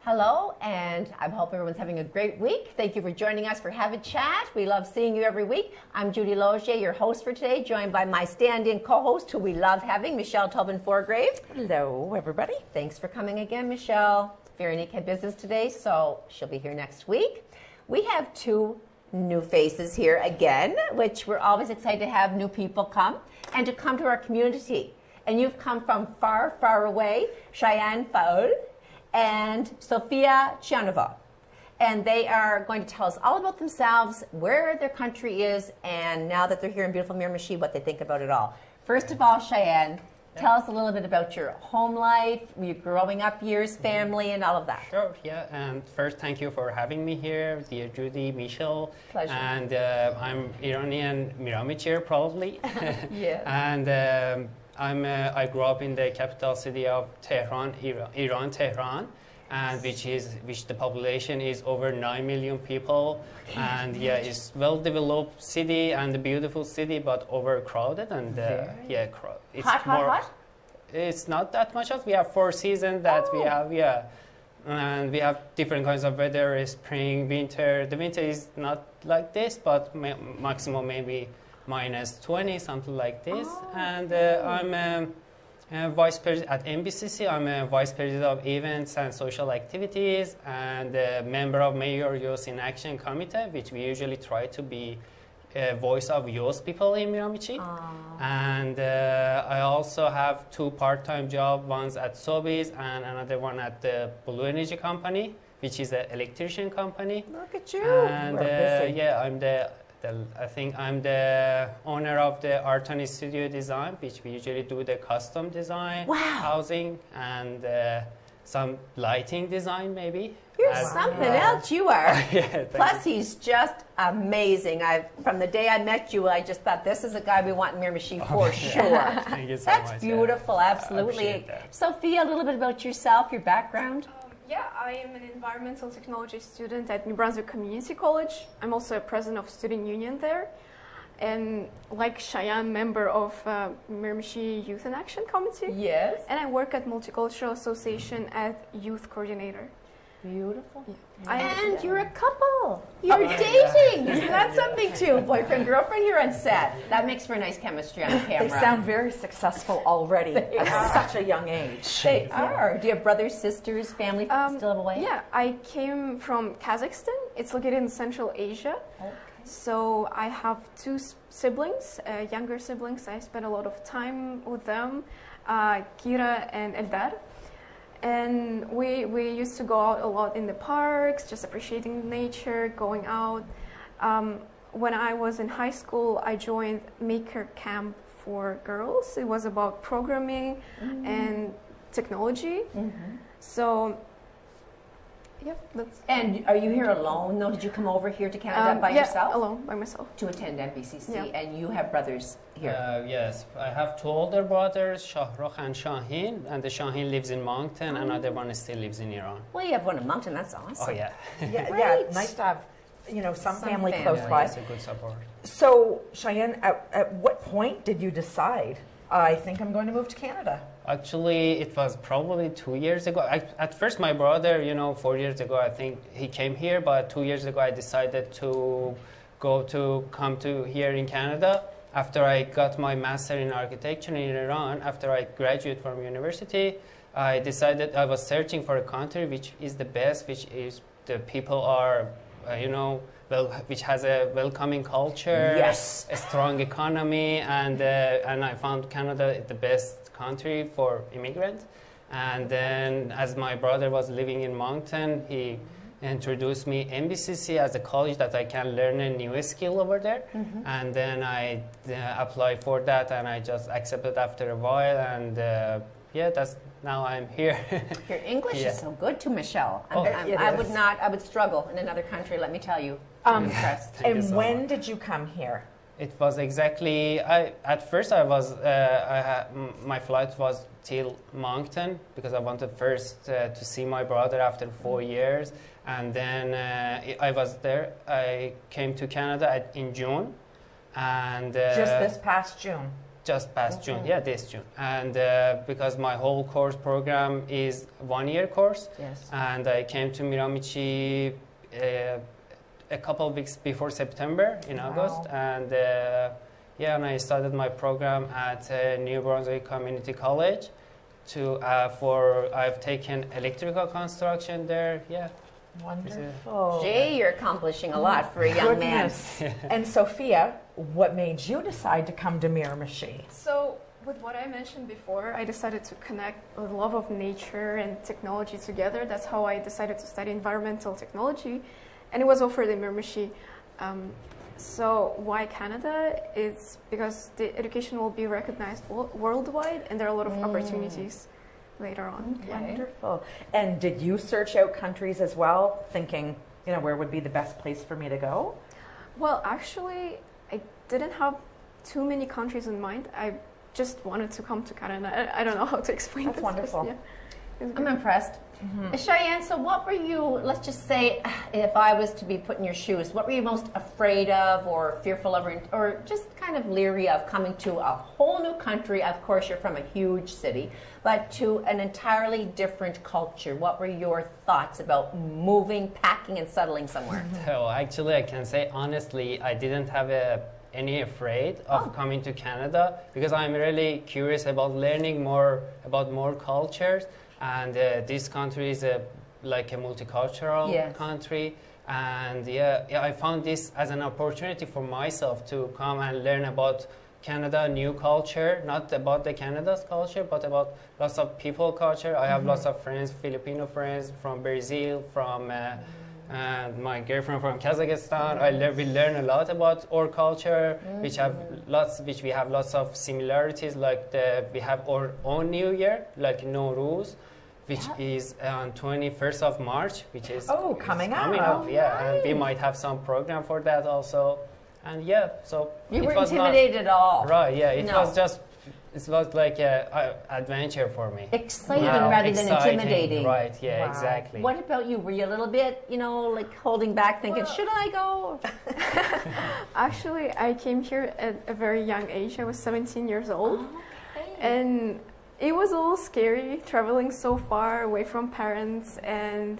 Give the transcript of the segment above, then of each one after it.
Hello, and I hope everyone's having a great week. Thank you for joining us for Have a Chat. We love seeing you every week. I'm Judy Logier, your host for today, joined by my stand-in co-host, who we love having, Michelle Tobin-Forgrave. Hello, everybody. Thanks for coming again, Michelle. Veronique had business today, so she'll be here next week. We have two new faces here again, which we're always excited to have new people come and to come to our community. And you've come from far, far away, Cheyenne Faul and Sofia Cianova. And they are going to tell us all about themselves, where their country is, and now that they're here in beautiful Miramichi, what they think about it all. First of all, Cheyenne, tell us a little bit about your home life, your growing up years, family, and all of that. Sure, yeah. And first, thank you for having me here, dear Judy, Michelle. Pleasure. And I'm Iranian Miramichi, probably. Yeah. And I grew up in the capital city of Tehran, Iran, Tehran, and which the population is over 9 million people. And yeah, it's well-developed city and a beautiful city, but overcrowded and it's hot. It's not that much of. We have 4 seasons that we have, yeah. And we have different kinds of weather, spring, winter. The winter is not like this, but maximum maybe minus 20, something like this. And I'm vice president at MBCC. I'm a vice president of events and social activities and a member of Mayor Youth in Action Committee, which we usually try to be a voice of youth people in Miramichi. And I also have 2 part-time jobs, one at Sobeys and another one at the Blue Energy Company, which is an electrician company. Look at you. And yeah, I think I'm the owner of the Artani Studio Design, which we usually do the custom design, housing, and some lighting design, maybe. You're something else, you are. Yeah, Plus, he's just amazing. From the day I met you, I just thought, this is a guy we want in Miramichi for sure. Thank you so That's much. beautiful, absolutely. I appreciate that. Sophia, a little bit about yourself, your background. Yeah, I am an environmental technology student at New Brunswick Community College. I'm also a president of student union there. And like Cheyenne, member of Miramichi Youth in Action Committee. Yes. And I work at Multicultural Association as youth coordinator. Beautiful. Yeah. And you're a couple. You're dating. Isn't that something too? Boyfriend, girlfriend here on set. That makes for nice chemistry on camera. They sound very successful already at such a young age. They are. Do you have brothers, sisters, family still away? Yeah, I came from Kazakhstan. It's located in Central Asia. Okay. So I have 2 siblings, younger siblings. I spend a lot of time with them, Kira and Eldar. And we used to go out a lot in the parks, just appreciating nature, going out. When I was in high school, I joined Maker Camp for girls. It was about programming and technology. So, yeah, that's... And are you here alone, though? Did you come over here to Canada by yourself? Yeah, alone, by myself. To attend MBCC, Yeah. and you have brothers here. Yes, I have 2 older brothers, Shahrukh and Shaheen, and the Shaheen lives in Moncton, another one still lives in Iran. Well, you have one in Mountain. That's awesome. Oh, yeah. Yeah, nice to have, some family close by. It's a good support. So, Cheyenne, at what point did you decide, I think I'm going to move to Canada? Actually, it was probably 2 years ago. At first, my brother, 4 years ago, I think he came here, but 2 years ago, I decided to come to here in Canada. After I got my master in architecture in Iran, after I graduated from university, I decided I was searching for a country which is the best, which is the people are, which has a welcoming culture, yes, a strong economy, and I found Canada the best country for immigrants. And then, as my brother was living in Moncton, he introduced me MBCC as a college that I can learn a new skill over there. And then I applied for that, and I just accepted after a while, and now I'm here. Your English is so good too, Michelle. I would struggle in another country, let me tell you. I'm impressed. And when did you come here? It was exactly, at first I was, my flight was till Moncton because I wanted first to see my brother after 4 years. And then I was there. I came to Canada in June. And just this past June? just past June, this June. And because my whole course program is 1-year course, Yes. and I came to Miramichi a couple of weeks before September in August, and and I started my program at New Brunswick Community College. I've taken electrical construction there. Yeah. Wonderful. Jay, you're accomplishing a lot for a young Goodness. And Sophia, what made you decide to come to Miramichi? So, with what I mentioned before, I decided to connect a love of nature and technology together. That's how I decided to study environmental technology, and it was offered in Miramichi. So why Canada? It's because the education will be recognized worldwide, and there are a lot of opportunities later on. Okay. Wonderful. And did you search out countries as well, thinking, where would be the best place for me to go? Well, actually, I didn't have too many countries in mind. I just wanted to come to Canada. I don't know how to explain That's this. wonderful. I'm impressed. Cheyenne, so what were you, let's just say, if I was to be put in your shoes, what were you most afraid of or fearful of or just kind of leery of coming to a whole new country? Of course, you're from a huge city, but to an entirely different culture. What were your thoughts about moving, packing, and settling somewhere? So actually, I can say honestly, I didn't have any afraid of coming to Canada, because I'm really curious about learning more about more cultures. And this country is like a multicultural country, and I found this as an opportunity for myself to come and learn about Canada, new culture, not about the Canada's culture, but about lots of people culture. I have lots of friends, Filipino friends from Brazil, from my girlfriend from Kazakhstan. We learn a lot about our culture, which we have lots of similarities. Like we have our own New Year, like Nowruz, which is on 21st of March, which is coming up. And we might have some program for that also. And so you it were was intimidated at all, right? Yeah, it was like an adventure for me. Exciting rather than intimidating. Right? Yeah, Wow. Exactly. What about you? Were you a little bit, like holding back, thinking, should I go? Actually, I came here at a very young age. I was 17 years old, and it was a little scary traveling so far away from parents and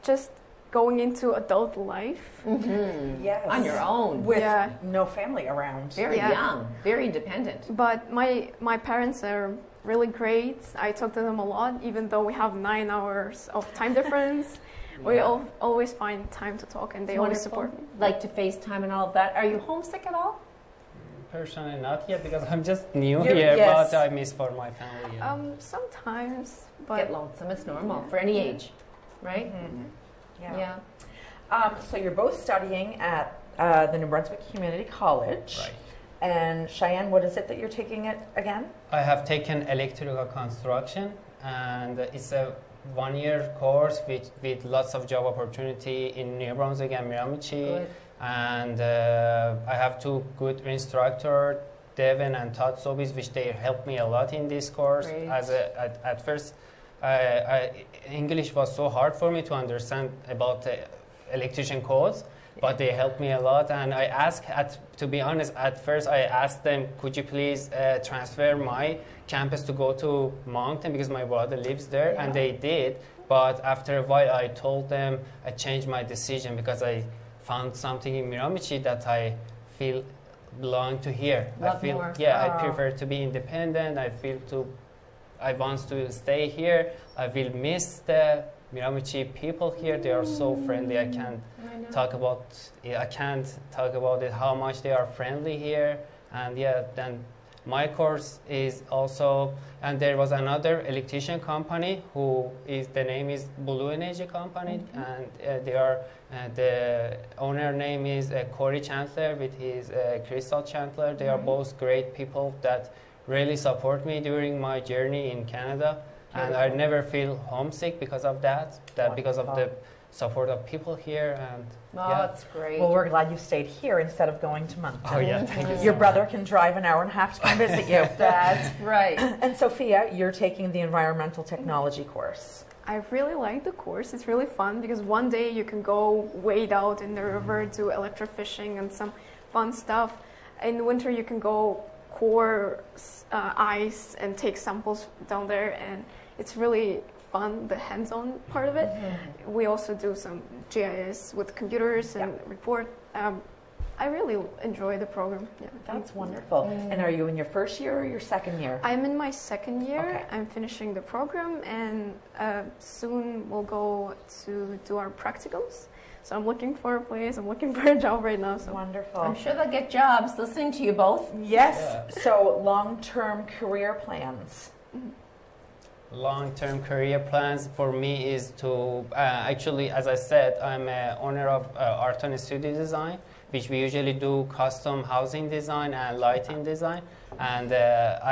just going into adult life. Yes. On your own. With no family around. Very young, very independent. But my parents are really great. I talk to them a lot, even though we have 9 hours of time difference. We always find time to talk, and they always support me. Like to FaceTime and all of that. Are you homesick at all? Personally, not yet, because I'm just new here, but I miss for my family. Sometimes, but Get lonesome. It's normal for any age, right? Yeah. So you're both studying at the New Brunswick Community College. Right. And Cheyenne, what is it that you're taking it again? I have taken electrical construction, and it's a 1-year course with lots of job opportunity in New Brunswick and Miramichi. Good. And I have 2 good instructors, Devin and Todd Sobis, which they helped me a lot in this course. Great. At first, English was so hard for me to understand about the electrician codes, but they helped me a lot. And I asked, to be honest, at first I asked them, could you please transfer my campus to go to Moncton, because my brother lives there, and they did. But after a while, I told them I changed my decision, because I found something in Miramichi that I feel belong to here. Love I feel more. I prefer to be independent. I want to stay here. I will miss the Miramichi people here. They are so friendly. I can't talk about it how much they are friendly here. And then my course is also, and there was another electrician company the name is Blue Energy Company, and they are the owner name is Corey Chandler with his Crystal Chandler. They are both great people that really support me during my journey in Canada, and I never feel homesick because of that. Because of the support of people here, and that's great. Well, we're glad you stayed here instead of going to Moncton. Oh yeah, thank you. Your brother can drive an hour and a half to come visit you. That's right. And Sophia, you're taking the environmental technology course. I really like the course. It's really fun because one day you can go wade out in the river, do electrofishing and some fun stuff. in winter you can go core ice and take samples down there, and it's really fun, the hands-on part of it. We also do some GIS with computers and report. I really enjoy the program. Yeah. That's wonderful. And are you in your first year or your second year? I'm in my second year. Okay. I'm finishing the program, and soon we'll go to do our practicums. So I'm looking for a place. I'm looking for a job right now. So Wonderful. I'm sure they'll get jobs listening to you both. Yes. Yeah. So long-term career plans. Long-term career plans for me is to actually, as I said, I'm a owner of Art and Studio Design, which we usually do custom housing design and lighting design. And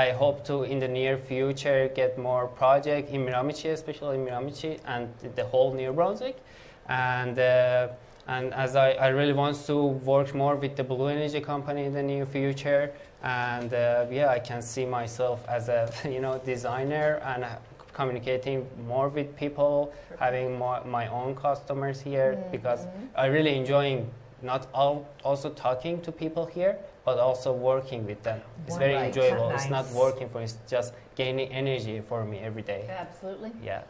I hope to, in the near future, get more projects in Miramichi, especially in Miramichi and the whole New Brunswick. And as I really want to work more with the Blue Energy company in the near future. And yeah, I can see myself as a designer and communicating more with people, having my own customers here, because I really enjoying also talking to people here, but also working with them. It's very Right. enjoyable. Nice. It's not working for me, it's just gaining energy for me every day. Absolutely. Yeah.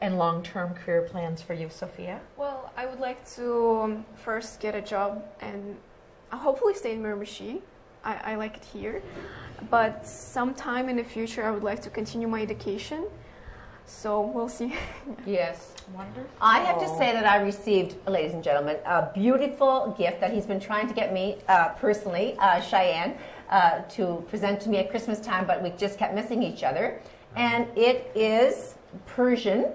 And long-term career plans for you, Sophia? well, I would like to first get a job and hopefully stay in Miramichi. I like it here, but sometime in the future I would like to continue my education. So we'll see. Yes. Wonderful. I have to say that I received, ladies and gentlemen, a beautiful gift that he's been trying to get me personally, Cheyenne, to present to me at Christmas time, but we just kept missing each other. And it is Persian.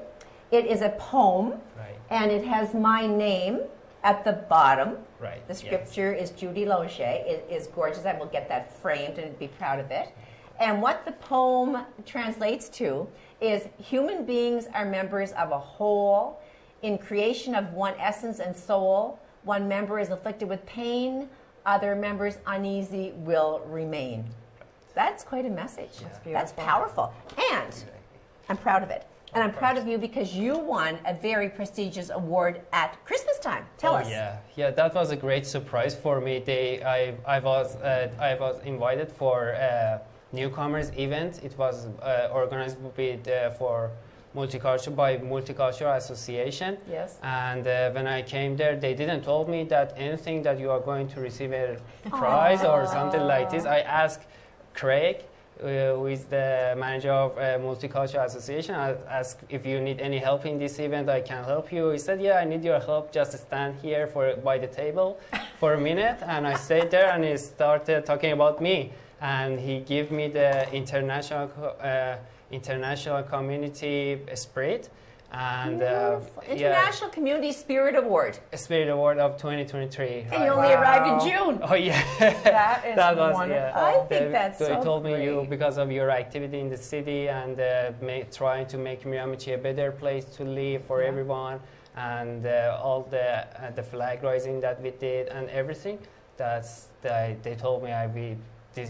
It is a poem, Right. and it has my name at the bottom. Right. The yes. scripture is Judy Loge. It is gorgeous. I will get that framed and be proud of it. And what the poem translates to is human beings are members of a whole. In creation of one essence and soul, one member is afflicted with pain, other members uneasy will remain. That's quite a message. That's That's beautiful. powerful. And I'm proud of it. And I'm proud of you because you won a very prestigious award at Christmas time. Tell us. Yeah, that was a great surprise for me. I was invited for a newcomers event. It was organized for Multicultural Association. Yes. And when I came there, they didn't told me that anything that you are going to receive a prize or something like this. I asked Craig, who is the manager of Multicultural Association. I asked if you need any help in this event, I can help you. He said, yeah, I need your help. Just stand here by the table for a minute. And I stayed there, and he started talking about me. And he gave me the international community spirit. And International Community Spirit Award. Spirit Award of 2023. And you only arrived in June. Oh yeah, That is wonderful. I think that's they so told me you great. because of your activity in the city and trying to make Miramichi a better place to live for everyone, and all the flag raising that we did and everything. They told me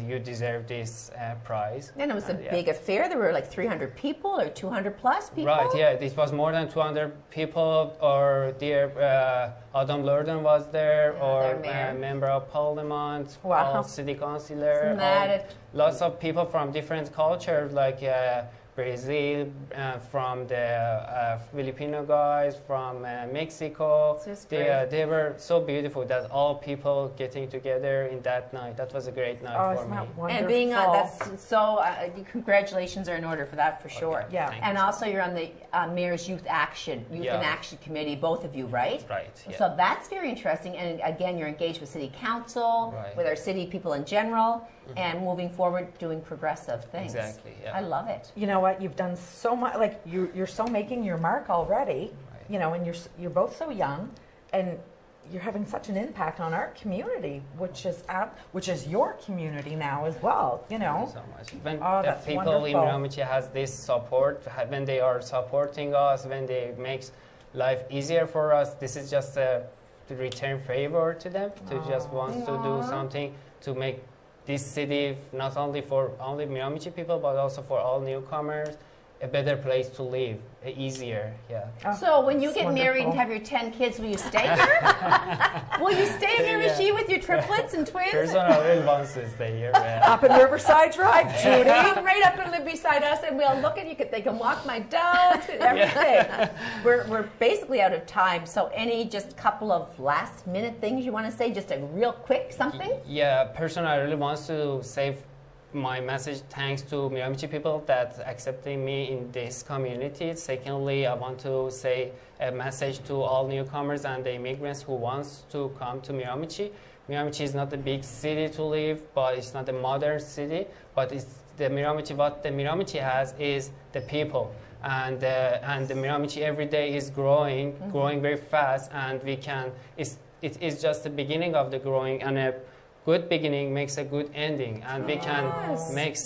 you deserve this prize. And it was a Yeah. big affair. There were like 300 people or 200 plus people. Right, yeah, it was more than 200 people. Or dear Adam Lurden was there, or their mayor. member of parliament, Wow. all city councillor, Isn't that it? lots of people from different cultures, like Brazil, from the Filipino guys, from Mexico. Just great. They were so beautiful that all people getting together in that night. That was a great night Oh, for isn't me. that wonderful? And being that's so, congratulations are in order for that for sure. Yeah. Thank And you so also you're on the Mayor's Youth and Yeah. Action Committee, both of you, right? Right, yeah. So that's very interesting. And again, you're engaged with City Council, Right. with our city people in general, and moving forward, doing progressive things. Exactly, yeah. I love it. You know what? You've done so much. Like you're so making your mark already. Right. You know, and you're both so young, and you're having such an impact on our community, which is your community now as well. You know. Thank you so much. When Oh, the that's people in wonderful. Miramichi has this support, when they are supporting us, when they makes life easier for us, this is just a return favor to them. To just want to do something to make this city not only for only Miramichi people, but also for all newcomers, a better place to live, easier. Yeah. Oh, So when you that's get married and wonderful. have your 10 kids, will you stay here? Will you stay in Miramichi with your triplets and twins? Personal really wants to stay here. Yeah. Up in Riverside Drive, Judy. Come right up and live beside us, and we'll look at you. They can walk my dogs and everything. We're basically out of time. So any just couple of last minute things you want to say? Just a real quick something. Yeah, personally, I really want to say my message thanks to Miramichi people that accepting me in this community. Secondly, I want to say a message to all newcomers and the immigrants who wants to come to Miramichi. Miramichi is not a big city to live, but it's not a modern city, but it's the Miramichi. What the Miramichi has is the people, and the Miramichi every day is growing, growing very fast, and it is just the beginning of the growing, and a good beginning makes a good ending, and we can make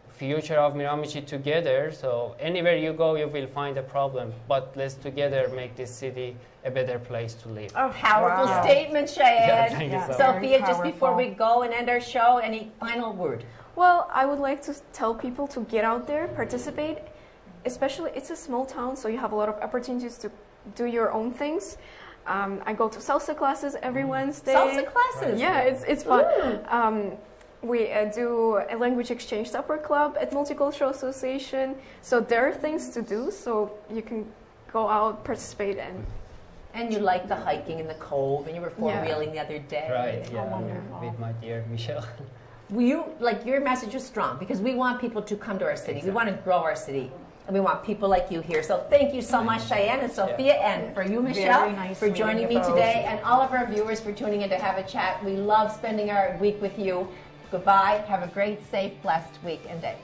future of Miramichi together. So anywhere you go, you will find a problem, but let's together make this city a better place to live. Oh, Powerful wow. statement, Cheyenne. Yeah, thank you so much. Sophia, Very just before we powerful. go and end our show, any final word? Well, I would like to tell people to get out there, participate. Especially, it's a small town, so you have a lot of opportunities to do your own things. I go to salsa classes every Wednesday. Salsa classes? Yeah, it's fun. We do a language exchange supper club at Multicultural Association. So there are things to do, so you can go out, participate, And you like the hiking in the cove, and you were four-wheeling the other day. Right, Oh, yeah, wonderful. with my dear Michelle. Your message was strong because we want people to come to our city. We want to grow our city. And we want people like you here. So thank you so much, Cheyenne and Sophia, and for you, Michelle, Very nice for joining me meeting you today, both. and all of our viewers for tuning in to have a chat. We love spending our week with you. Goodbye. Have a great, safe, blessed week and day.